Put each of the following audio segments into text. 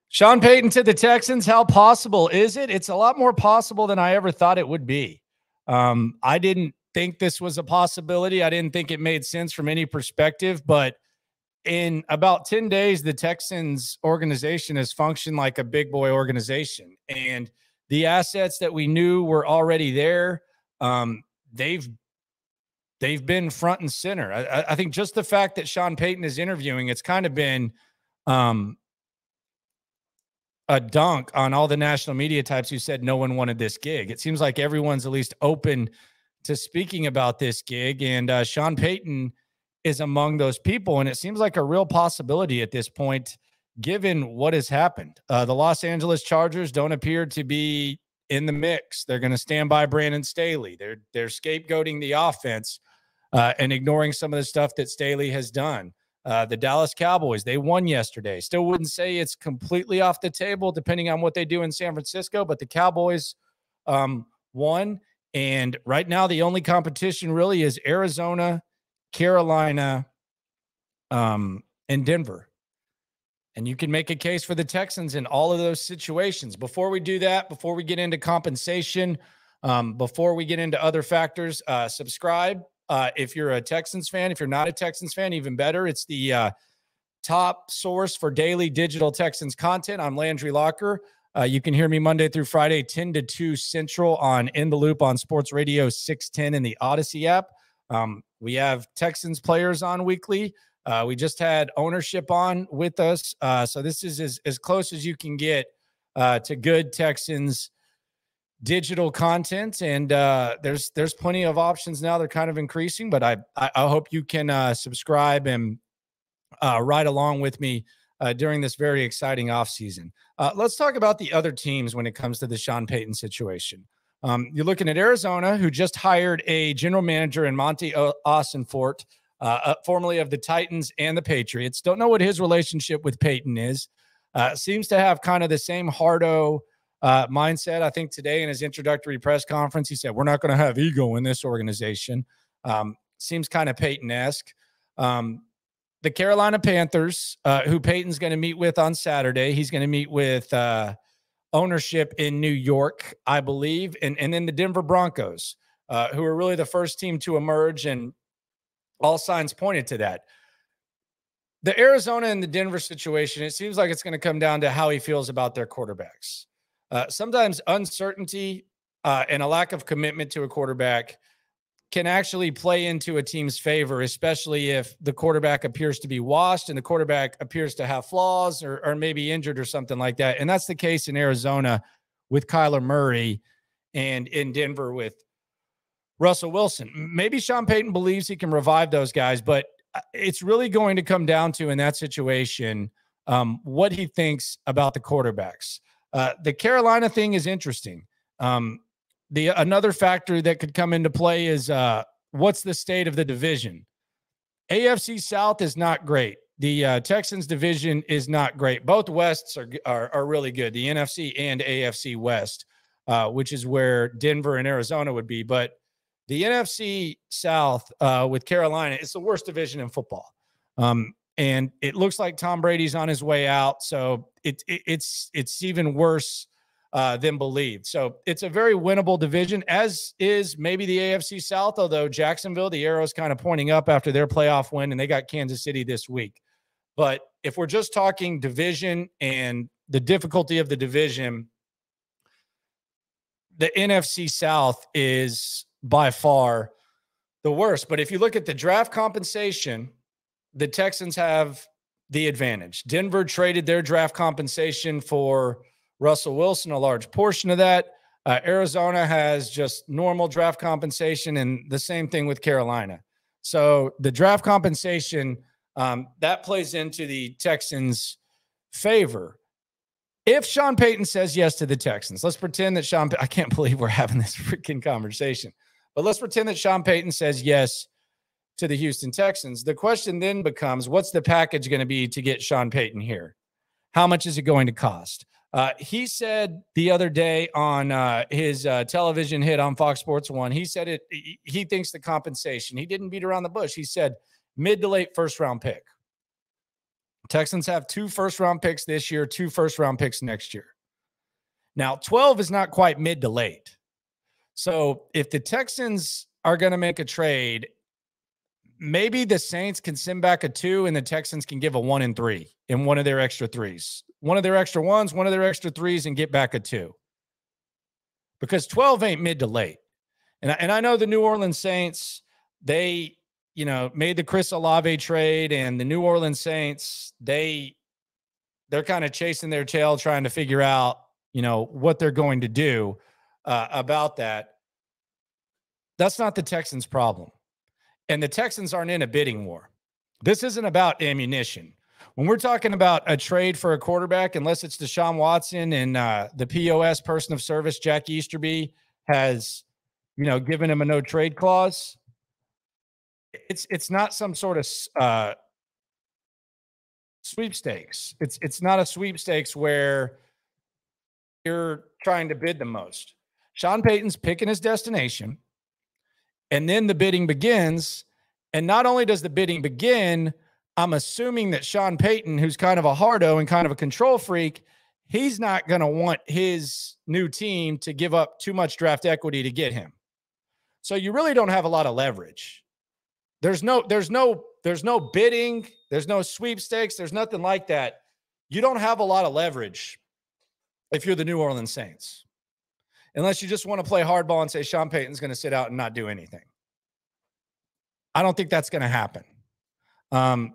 Sean Payton to the Texans. How possible is it? It's a lot more possible than I ever thought it would be. I didn't think this was a possibility. I didn't think it made sense from any perspective, but in about 10 days, the Texans organization has functioned like a big boy organization, and the assets that we knew were already there, they've been front and center. I think just the fact that Sean Payton is interviewing, it's kind of been a dunk on all the national media types who said no one wanted this gig. It seems like everyone's at least open to speaking about this gig, and Sean Payton is among those people, and it seems like a real possibility at this point, given what has happened. The Los Angeles Chargers don't appear to be in the mix. They're going to stand by Brandon Staley. They're scapegoating the offense and ignoring some of the stuff that Staley has done. The Dallas Cowboys, they won yesterday. Still wouldn't say it's completely off the table depending on what they do in San Francisco, but the Cowboys won. And right now the only competition really is Arizona, Carolina, and Denver. And you can make a case for the Texans in all of those situations. Before we do that, before we get into compensation, before we get into other factors, subscribe. If you're a Texans fan, if you're not a Texans fan, even better. It's the top source for daily digital Texans content. I'm Landry Locker. You can hear me Monday through Friday, 10 to 2 Central on In the Loop on Sports Radio 610 in the Odyssey app. We have Texans players on weekly. We just had ownership on with us. So this is as close as you can get to good Texans digital content, and there's plenty of options now. They're kind of increasing, but I hope you can subscribe and ride along with me during this very exciting offseason. Let's talk about the other teams when it comes to the Sean Payton situation. You're looking at Arizona, who just hired a general manager in Monty Ossenfort, formerly of the Titans and the Patriots. Don't know what his relationship with Payton is. Seems to have kind of the same hardo mindset. I think today in his introductory press conference, he said, we're not going to have ego in this organization. Seems kind of Payton-esque. The Carolina Panthers, who Payton's going to meet with on Saturday. He's going to meet with ownership in New York, I believe. And then the Denver Broncos, who are really the first team to emerge, and all signs pointed to that. The Arizona and the Denver situation, it seems like it's going to come down to how he feels about their quarterbacks. Sometimes uncertainty and a lack of commitment to a quarterback can actually play into a team's favor, especially if the quarterback appears to be washed and the quarterback appears to have flaws or maybe injured or something like that. And that's the case in Arizona with Kyler Murray and in Denver with Russell Wilson. Maybe Sean Payton believes he can revive those guys, but it's really going to come down to, in that situation, what he thinks about the quarterbacks. The Carolina thing is interesting. Another factor that could come into play is what's the state of the division. AFC South is not great. The Texans division is not great. Both Wests are really good, the NFC and AFC West, which is where Denver and Arizona would be. But the NFC South with Carolina, it's the worst division in football. And it looks like Tom Brady's on his way out. So it's even worse than believed. So it's a very winnable division, as is maybe the AFC South, although Jacksonville, the arrow's kind of pointing up after their playoff win, and they got Kansas City this week. But if we're just talking division and the difficulty of the division, the NFC South is by far the worst. But if you look at the draft compensation, the Texans have the advantage. Denver traded their draft compensation for Russell Wilson, a large portion of that. Arizona has just normal draft compensation, and the same thing with Carolina. So the draft compensation, that plays into the Texans' favor. If Sean Payton says yes to the Texans, let's pretend that I can't believe we're having this freaking conversation, but let's pretend that Sean Payton says yes to the Houston Texans. The question then becomes, what's the package going to be to get Sean Payton here? How much is it going to cost? He said the other day on his television hit on Fox Sports 1, he said he thinks the compensation, he didn't beat around the bush. He said mid to late first round pick. Texans have 2 first-round picks this year, 2 first-round picks next year. Now, 12 is not quite mid to late. So if the Texans are going to make a trade, maybe the Saints can send back a 2 and the Texans can give a 1 and 3 in one of their extra 3s. One of their extra 1s, one of their extra 3s, and get back a 2. Because 12 ain't mid to late. And I know the New Orleans Saints, they, made the Chris Olave trade, and the New Orleans Saints, they're kind of chasing their tail trying to figure out, what they're going to do about that. That's not the Texans' problem. And the Texans aren't in a bidding war. This isn't about ammunition. When we're talking about a trade for a quarterback, unless it's Deshaun Watson and the POS, person of service, Jack Easterby, has, given him a no trade clause, it's not some sort of sweepstakes. It's not a sweepstakes where you're trying to bid the most. Sean Payton's picking his destination, and then the bidding begins. And not only does the bidding begin, I'm assuming that Sean Payton, who's kind of a hardo and kind of a control freak, he's not going to want his new team to give up too much draft equity to get him. So you really don't have a lot of leverage. There's no bidding. There's no sweepstakes. There's nothing like that. You don't have a lot of leverage if you're the New Orleans Saints, unless you just want to play hardball and say Sean Payton's going to sit out and not do anything. I don't think that's going to happen.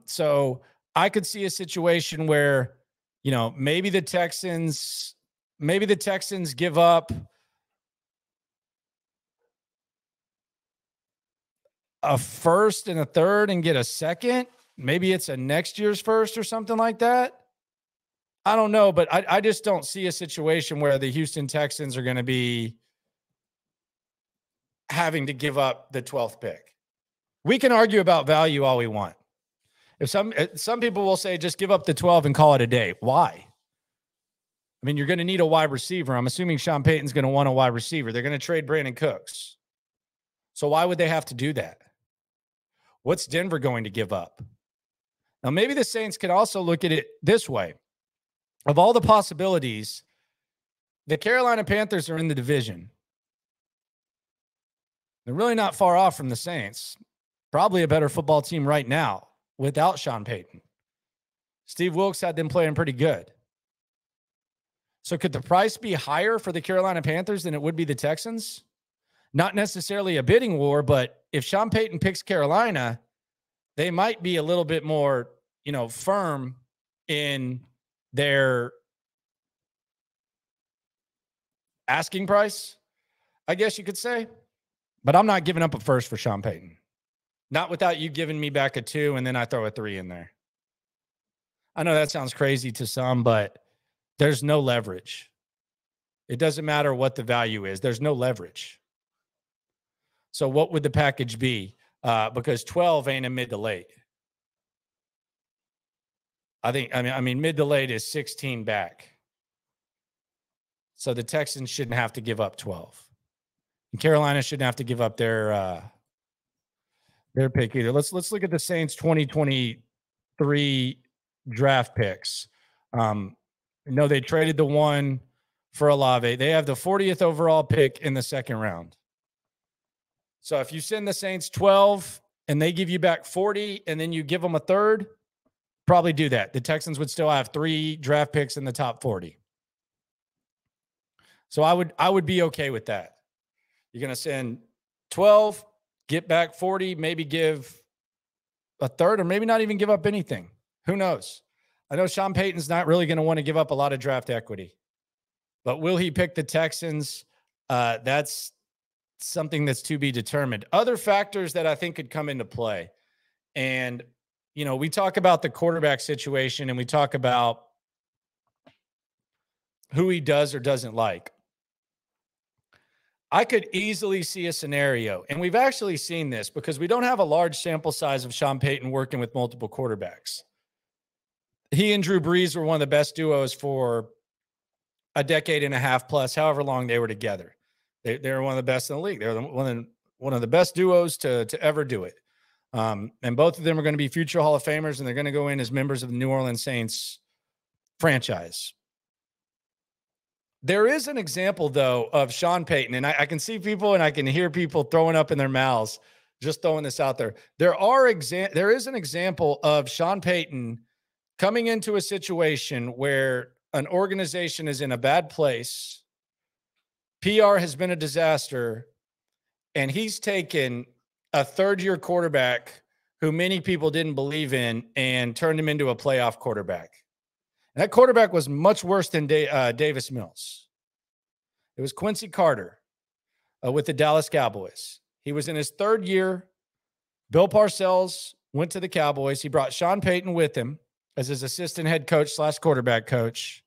So I could see a situation where, maybe the Texans give up a first and a third and get a second. Maybe it's a next year's first or something like that. I don't know, but I just don't see a situation where the Houston Texans are going to be having to give up the 12th pick. We can argue about value all we want. If some people will say, just give up the 12 and call it a day. Why? I mean, you're going to need a wide receiver. I'm assuming Sean Payton's going to want a wide receiver. They're going to trade Brandon Cooks. So why would they have to do that? What's Denver going to give up? Now, maybe the Saints could also look at it this way. Of all the possibilities, the Carolina Panthers are in the division. They're really not far off from the Saints. Probably a better football team right now without Sean Payton. Steve Wilkes had them playing pretty good. So could the price be higher for the Carolina Panthers than it would be the Texans? Not necessarily a bidding war, but if Sean Payton picks Carolina, they might be a little bit more, firm in their asking price, I guess you could say. But I'm not giving up a first for Sean Payton. Not without you giving me back a 2 and then I throw a 3 in there. I know that sounds crazy to some, but there's no leverage. It doesn't matter what the value is. There's no leverage. So what would the package be? Because 12 ain't a mid to late. I mean, mid to late is 16 back. So the Texans shouldn't have to give up 12. And Carolina shouldn't have to give up their pick either. Let's look at the Saints 2023 draft picks. They traded the 1 for Olave. They have the 40th overall pick in the second round. So if you send the Saints 12 and they give you back 40 and then you give them a third, probably do that. The Texans would still have 3 draft picks in the top 40. So I would be okay with that. You're going to send 12, get back 40, maybe give a third, or maybe not even give up anything. Who knows? I know Sean Payton's not really going to want to give up a lot of draft equity, but will he pick the Texans? That's something that's to be determined. Other factors that I think could come into play. And, we talk about the quarterback situation and we talk about who he does or doesn't like. I could easily see a scenario, and we've actually seen this because we don't have a large sample size of Sean Payton working with multiple quarterbacks. He and Drew Brees were one of the best duos for a decade and a half plus, however long they were together. They were one of the best in the league. They were one of the best duos to ever do it. And both of them are going to be future Hall of Famers, and they're going to go in as members of the New Orleans Saints franchise. There is an example, though, of Sean Payton, and I can see people and I can hear people throwing up in their mouths, just throwing this out there. There is an example of Sean Payton coming into a situation where an organization is in a bad place, PR has been a disaster, and he's taken a third-year quarterback who many people didn't believe in and turned him into a playoff quarterback. And that quarterback was much worse than Davis Mills. It was Quincy Carter with the Dallas Cowboys. He was in his third year. Bill Parcells went to the Cowboys. He brought Sean Payton with him as his assistant head coach / quarterback coach.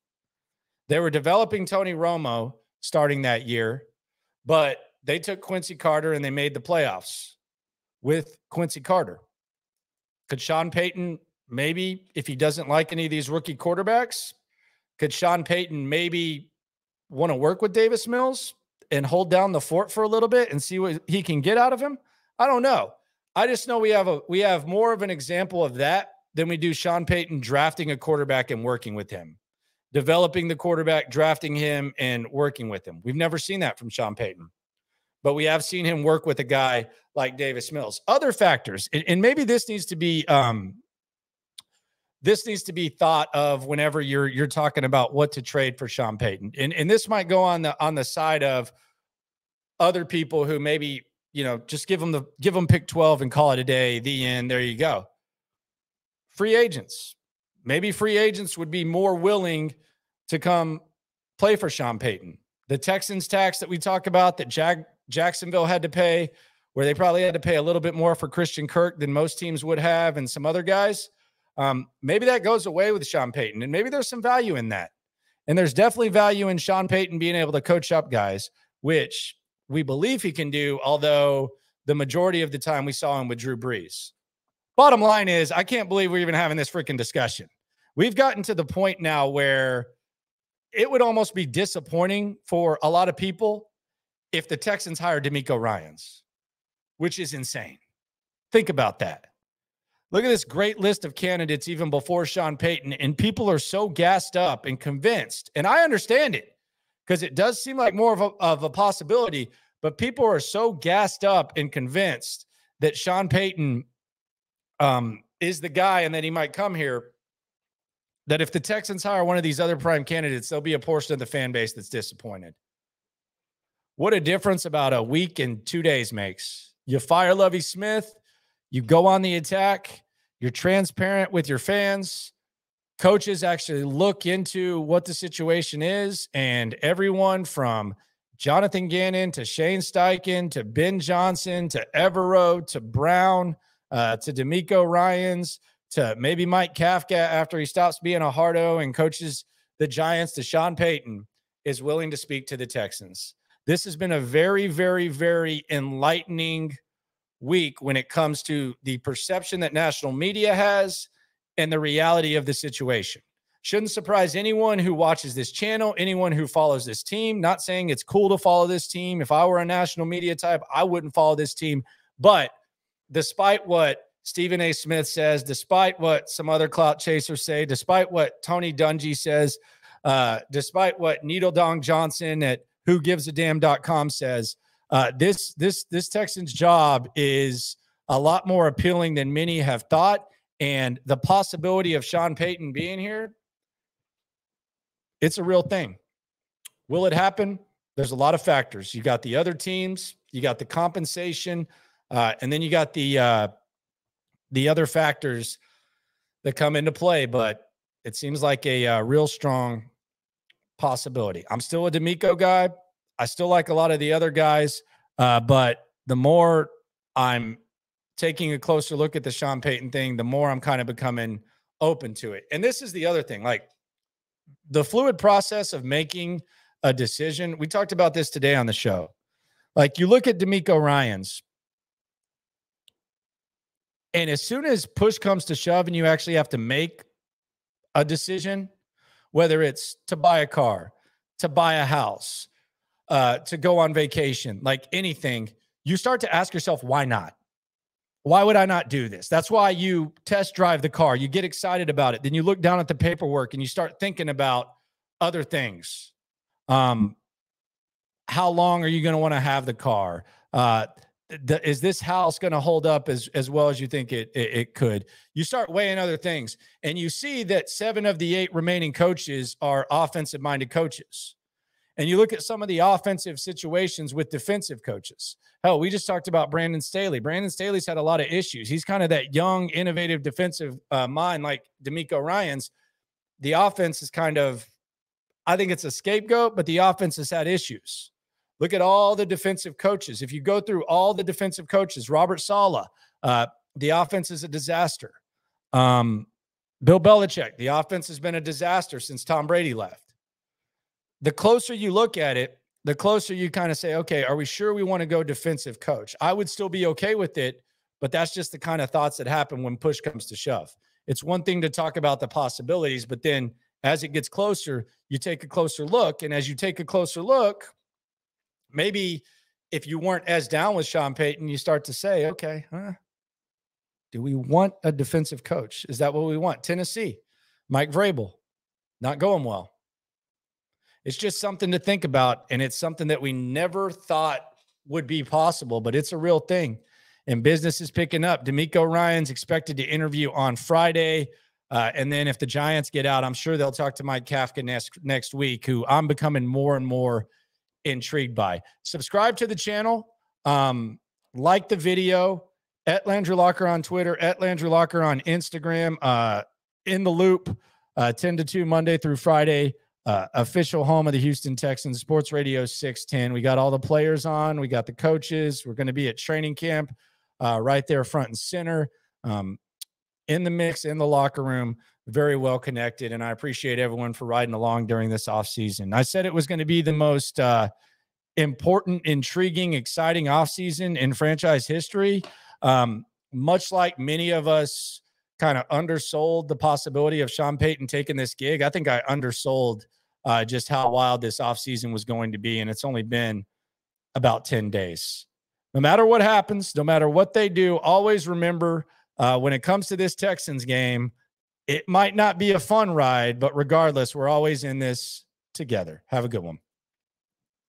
They were developing Tony Romo starting that year, but they took Quincy Carter and they made the playoffs with Quincy Carter. Could Sean Payton maybe, if he doesn't like any of these rookie quarterbacks, could Sean Payton maybe want to work with Davis Mills and hold down the fort for a little bit and see what he can get out of him? I don't know. I just know we have more of an example of that than we do Sean Payton drafting a quarterback and working with him, developing the quarterback, drafting him, and working with him. We've never seen that from Sean Payton, but we have seen him work with a guy like Davis Mills. Other factors, and maybe this needs to be thought of whenever you're talking about what to trade for Sean Payton. And this might go on the side of other people who maybe, just give them pick 12 and call it a day. The end. There you go. Free agents. Maybe free agents would be more willing to come play for Sean Payton. The Texans tax that we talk about that Jacksonville had to pay, where they probably had to pay a little bit more for Christian Kirk than most teams would have and some other guys. Maybe that goes away with Sean Payton, and maybe there's some value in that. And there's definitely value in Sean Payton being able to coach up guys, which we believe he can do, although the majority of the time we saw him with Drew Brees. Bottom line is, I can't believe we're even having this freaking discussion. We've gotten to the point now where it would almost be disappointing for a lot of people if the Texans hired DeMeco Ryans, which is insane. Think about that. Look at this great list of candidates even before Sean Payton, and people are so gassed up and convinced, and I understand it because it does seem like more of a possibility, but people are so gassed up and convinced that Sean Payton is the guy and that he might come here, that if the Texans hire one of these other prime candidates, there'll be a portion of the fan base that's disappointed. What a difference about a week and 2 days makes. You fire Lovie Smith, you go on the attack, you're transparent with your fans. Coaches actually look into what the situation is, and everyone from Jonathan Gannon to Shane Steichen to Ben Johnson to Evero to Brown to DeMeco Ryans to maybe Mike Kafka after he stops being a hardo and coaches the Giants to Sean Payton is willing to speak to the Texans. This has been a very, very, very enlightening week when it comes to the perception that national media has and the reality of the situation. Shouldn't surprise anyone who watches this channel, anyone who follows this team. Not saying it's cool to follow this team. If I were a national media type, I wouldn't follow this team. But despite what Stephen A. Smith says, despite what some other clout chasers say, despite what Tony Dungy says, despite what Needle Dong Johnson at whogivesadamn.com says, this Texans job is a lot more appealing than many have thought. And the possibility of Sean Payton being here, it's a real thing. Will it happen? There's a lot of factors. You got the other teams, you got the compensation, and then you got the other factors that come into play. But it seems like a real strong possibility. I'm still a DeMeco guy. I still like a lot of the other guys, but the more I'm taking a closer look at the Sean Payton thing, the more I'm kind of becoming open to it. And this is the other thing, like the fluid process of making a decision. We talked about this today on the show. Like you look at DeMeco Ryans, and as soon as push comes to shove and you actually have to make a decision, whether it's to buy a car, to buy a house, to go on vacation, like anything, you start to ask yourself, why not? Why would I not do this? That's why you test drive the car. You get excited about it. Then you look down at the paperwork and you start thinking about other things. How long are you going to want to have the car? Is this house going to hold up as well as you think it could? You start weighing other things, and you see that 7 of the 8 remaining coaches are offensive-minded coaches. And you look at some of the offensive situations with defensive coaches. Hell, we just talked about Brandon Staley. Brandon Staley's had a lot of issues. He's kind of that young, innovative defensive mind like DeMeco Ryans. The offense is kind of, I think it's a scapegoat, but the offense has had issues. Look at all the defensive coaches. If you go through all the defensive coaches, Robert Saleh, the offense is a disaster. Bill Belichick, the offense has been a disaster since Tom Brady left. The closer you look at it, the closer you kind of say, okay, are we sure we want to go defensive coach? I would still be okay with it, but that's just the kind of thoughts that happen when push comes to shove. It's one thing to talk about the possibilities, but then as it gets closer, you take a closer look. And as you take a closer look, maybe if you weren't as down with Sean Payton, you start to say, okay, do we want a defensive coach? Is that what we want? Tennessee, Mike Vrabel, not going well. It's just something to think about, and it's something that we never thought would be possible, but it's a real thing, and business is picking up. DeMeco Ryans expected to interview on Friday, and then if the Giants get out, I'm sure they'll talk to Mike Kafka next week, who I'm becoming more and more intrigued by. Subscribe to the channel, like the video, at Landry Locker on Twitter, at Landry Locker on Instagram, in the loop, 10 to 2 Monday through Friday. Official home of the Houston Texans, Sports Radio 610. We got all the players on. We got the coaches. We're going to be at training camp right there front and center, in the mix, in the locker room, very well connected. And I appreciate everyone for riding along during this offseason. I said it was going to be the most important, intriguing, exciting offseason in franchise history. Much like many of us kind of undersold the possibility of Sean Payton taking this gig, I think I undersold just how wild this offseason was going to be, and it's only been about 10 days. No matter what happens, no matter what they do, always remember when it comes to this Texans game, it might not be a fun ride, but regardless, we're always in this together. Have a good one.